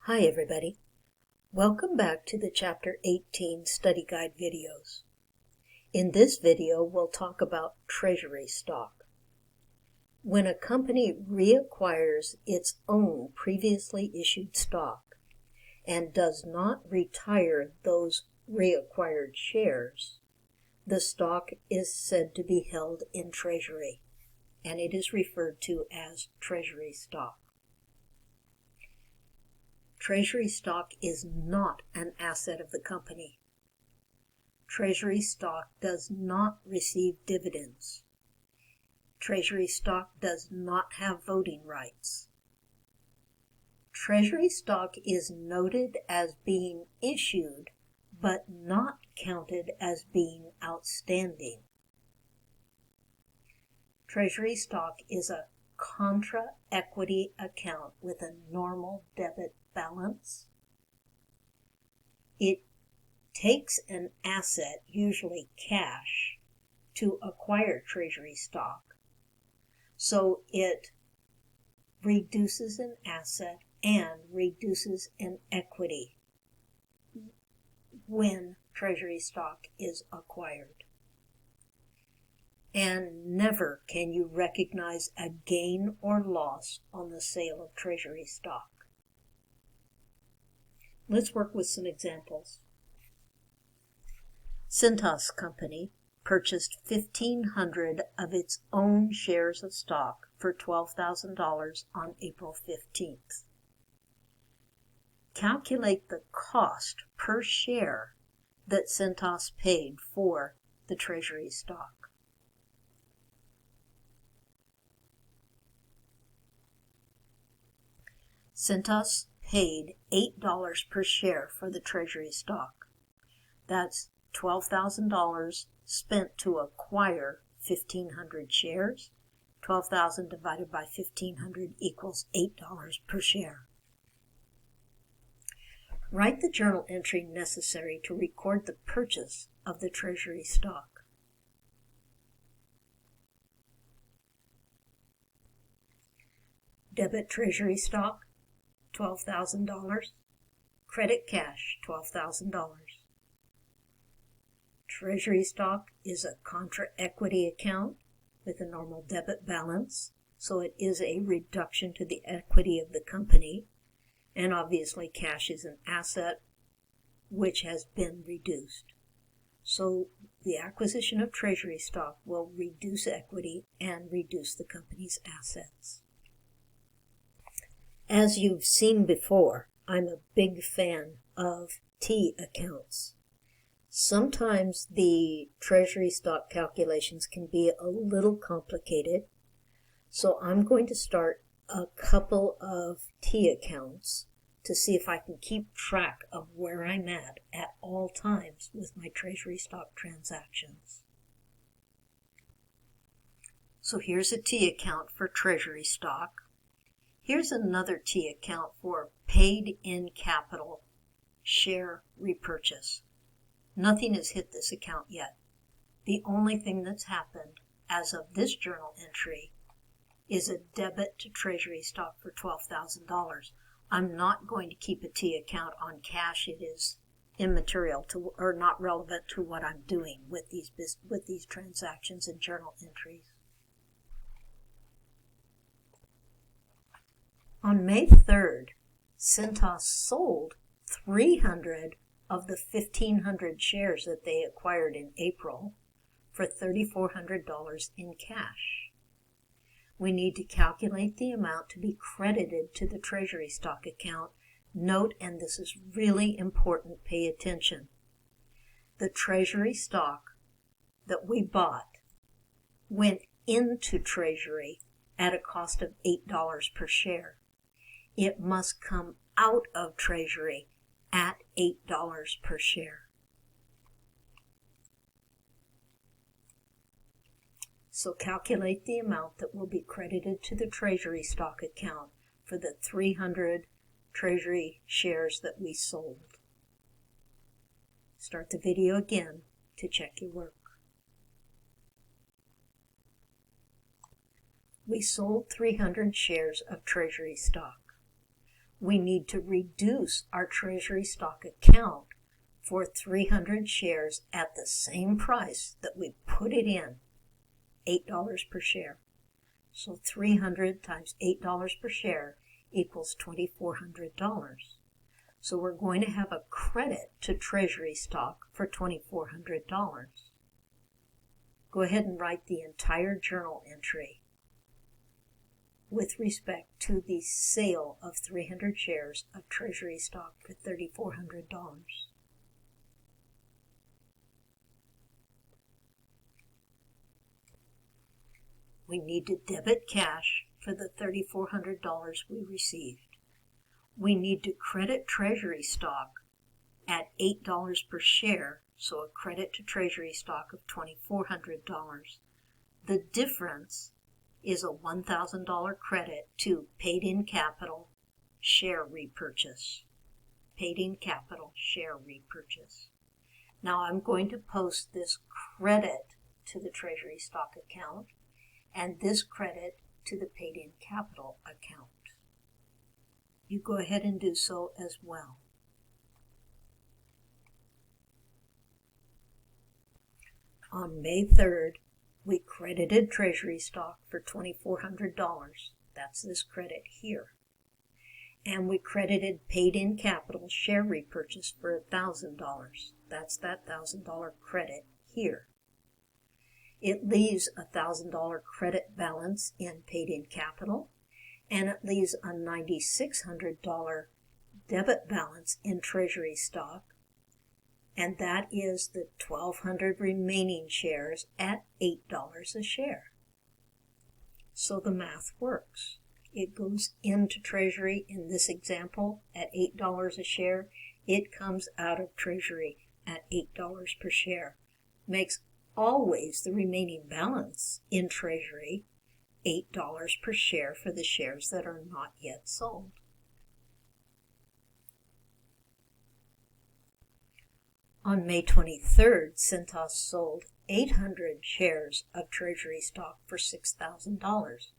Hi everybody. Welcome back to the Chapter 18 Study Guide videos. In this video, we'll talk about treasury stock. When a company reacquires its own previously issued stock and does not retire those reacquired shares, the stock is said to be held in treasury, and it is referred to as treasury stock. Treasury stock is not an asset of the company. Treasury stock does not receive dividends. Treasury stock does not have voting rights. Treasury stock is noted as being issued, but not counted as being outstanding. Treasury stock is a contra equity account with a normal debit balance. It takes an asset, usually cash, to acquire treasury stock. So it reduces an asset and reduces an equity when treasury stock is acquired. And never can you recognize a gain or loss on the sale of treasury stock. Let's work with some examples. Cintas Company purchased 1,500 of its own shares of stock for $12,000 on April 15th. Calculate the cost per share that Cintas paid for the treasury stock. Cintas paid $8 per share for the treasury stock. That's $12,000 spent to acquire 1,500 shares. 12,000 divided by 1,500 equals $8 per share. Write the journal entry necessary to record the purchase of the treasury stock. Debit treasury stock, $12,000. Credit cash, $12,000. Treasury stock is a contra equity account with a normal debit balance, so it is a reduction to the equity of the company, and obviously cash is an asset which has been reduced. So the acquisition of treasury stock will reduce equity and reduce the company's assets. As you've seen before, I'm a big fan of T accounts. Sometimes the treasury stock calculations can be a little complicated, so I'm going to start a couple of T accounts to see if I can keep track of where I'm at all times with my treasury stock transactions. So here's a T account for treasury stock. Here's another T account for paid in capital share repurchase. Nothing has hit this account yet. The only thing that's happened as of this journal entry is a debit to treasury stock for $12,000. I'm not going to keep a T account on cash. It is immaterial to or not relevant to what I'm doing with these transactions and journal entries. On May 3rd, Cintas sold 300 of the 1,500 shares that they acquired in April for $3,400 in cash. We need to calculate the amount to be credited to the treasury stock account. Note, and this is really important, pay attention. The treasury stock that we bought went into treasury at a cost of $8 per share. It must come out of treasury at $8 per share. So calculate the amount that will be credited to the treasury stock account for the 300 treasury shares that we sold. Start the video again to check your work. We sold 300 shares of treasury stock. we need to reduce our treasury stock account for 300 shares at the same price that we put it in, $8 per share. So 300 times $8 per share equals $2,400. So we're going to have a credit to treasury stock for $2,400. Go ahead and write the entire journal entry with respect to the sale of 300 shares of treasury stock for $3,400. We need to debit cash for the $3,400 we received. We need to credit treasury stock at $8 per share, so a credit to treasury stock of $2,400. The difference is a $1,000 credit to paid-in capital share repurchase. Paid-in capital share repurchase. Now I'm going to post this credit to the treasury stock account and this credit to the paid-in capital account. You go ahead and do so as well. On May 3rd, we credited treasury stock for $2,400. That's this credit here. And we credited paid-in capital share repurchase for $1,000. That's that $1,000 credit here. It leaves a $1,000 credit balance in paid-in capital, and it leaves a $9,600 debit balance in treasury stock, and that is the 1,200 remaining shares at $8 a share. So the math works. It goes into treasury in this example at $8 a share. It comes out of treasury at $8 per share. Makes always the remaining balance in treasury $8 per share for the shares that are not yet sold. On May 23rd, Cintas sold 800 shares of treasury stock for $6,000.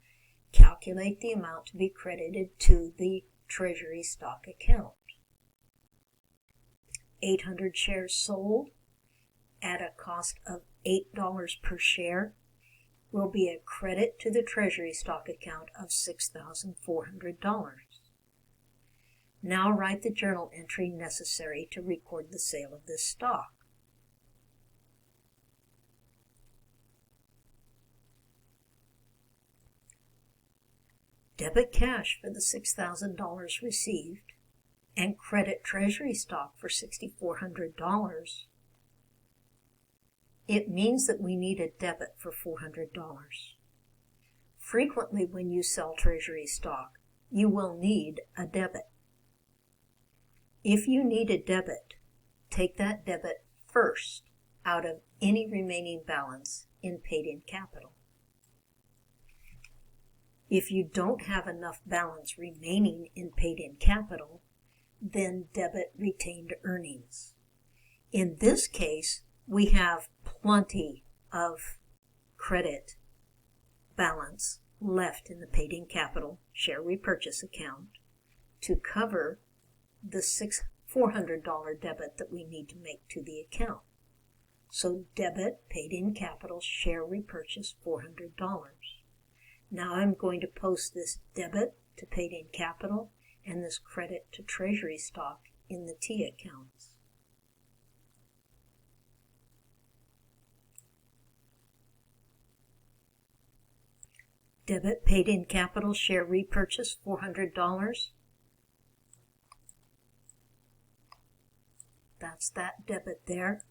Calculate the amount to be credited to the treasury stock account. 800 shares sold at a cost of $8 per share will be a credit to the treasury stock account of $6,400. Now write the journal entry necessary to record the sale of this stock. Debit cash for the $6,000 received and credit treasury stock for $6,400. It means that we need a debit for $400. Frequently when you sell treasury stock, you will need a debit. If you need a debit, take that debit first out of any remaining balance in paid-in capital. If you don't have enough balance remaining in paid-in capital, then debit retained earnings. In this case, we have plenty of credit balance left in the paid-in capital share repurchase account to cover the $400 debit that we need to make to the account. So debit paid-in capital share repurchase $400. Now I'm going to post this debit to paid-in capital and this credit to treasury stock in the T accounts. Debit paid-in capital share repurchase $400. That's that debit there,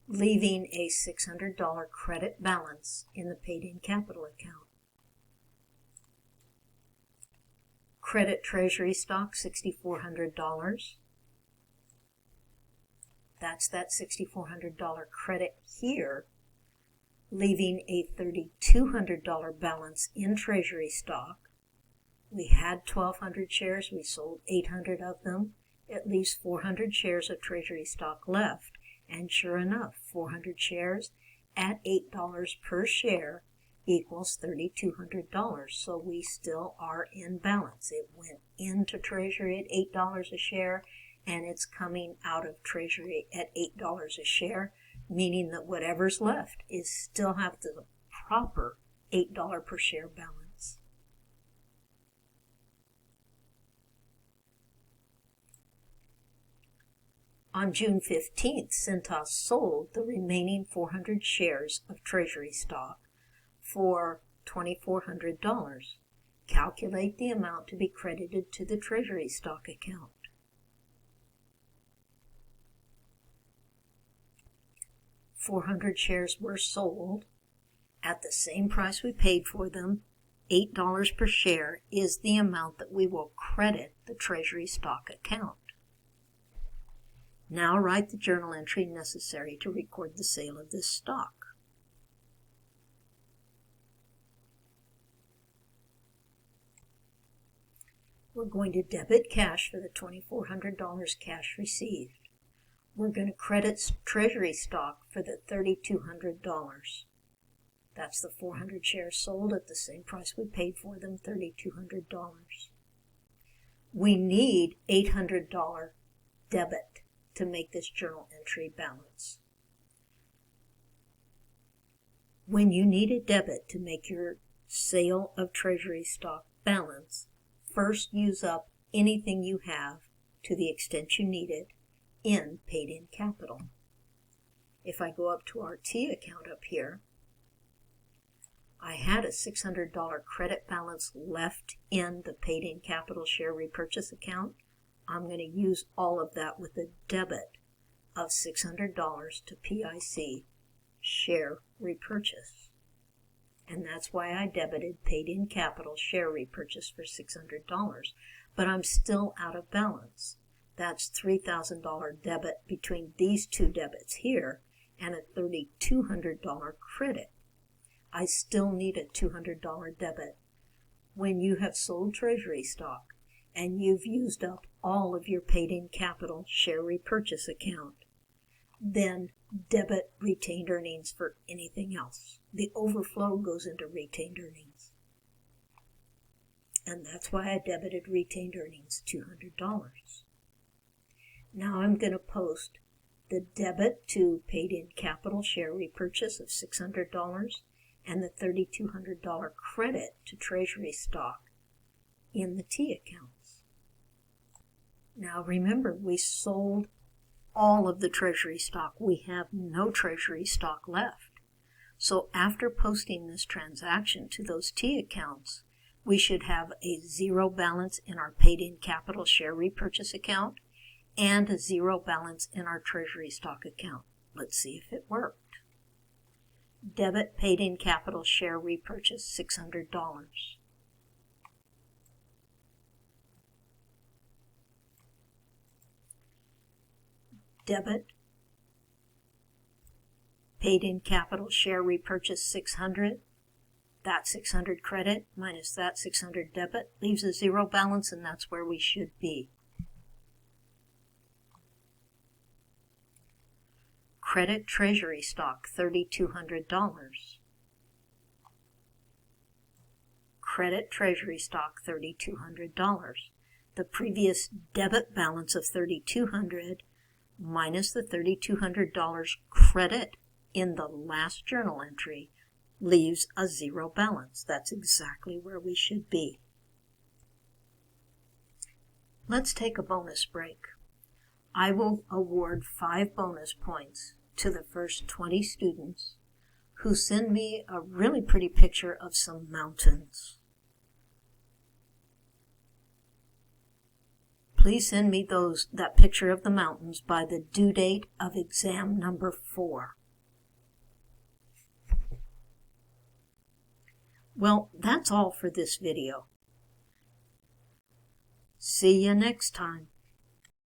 leaving a $600 credit balance in the paid-in capital account. Credit treasury stock $6,400. That's that $6,400 credit here, leaving a $3,200 balance in treasury stock. We had 1,200 shares, we sold 800 of them. It leaves 400 shares of treasury stock left, and sure enough, 400 shares at $8 per share equals $3,200. So we still are in balance. It went into Treasury at $8 a share, and it's coming out of Treasury at $8 a share, meaning that whatever's left is still have the proper $8 per share balance. On June 15th, Cintas sold the remaining 400 shares of Treasury stock for $2,400. Calculate the amount to be credited to the Treasury stock account. $400 shares were sold at the same price we paid for them. $8 per share is the amount that we will credit the Treasury stock account. Now write the journal entry necessary to record the sale of this stock. We're going to debit cash for the $2,400 cash received. We're going to credit Treasury stock for the $3,200. That's the 400 shares sold at the same price we paid for them, $3,200. We need $800 debit to make this journal entry balance. When you need a debit to make your sale of Treasury stock balance, first use up anything you have to the extent you need it in paid-in capital. If I go up to our T account up here, I had a $600 credit balance left in the paid-in capital share repurchase account. I'm going to use all of that with a debit of $600 to PIC share repurchase. And that's why I debited paid-in capital share repurchase for $600. But I'm still out of balance. That's $3,000 debit between these two debits here and a $3,200 credit. I still need a $200 debit. When you have sold Treasury stock and you've used up all of your paid-in capital share repurchase account, then debit retained earnings for anything else. The overflow goes into retained earnings. And that's why I debited retained earnings $200. Now I'm going to post the debit to paid-in capital share repurchase of $600 and the $3,200 credit to Treasury stock in the T accounts. Now remember, we sold all of the Treasury stock. We have no Treasury stock left. So after posting this transaction to those T accounts, we should have a zero balance in our paid-in capital share repurchase account and a zero balance in our Treasury stock account. Let's see if it worked. Debit paid-in capital share repurchase $600. Debit paid-in capital share repurchase $600. That $600 credit minus that $600 debit leaves a zero balance, and that's where we should be. Credit Treasury stock $3,200. Credit Treasury stock $3,200. The previous debit balance of $3,200 minus the $3,200 credit in the last journal entry leaves a zero balance. That's exactly where we should be. Let's take a bonus break. I will award 5 bonus points to the first 20 students who send me a really pretty picture of some mountains. Please send me that picture of the mountains by the due date of exam number 4. Well, that's all for this video. See you next time.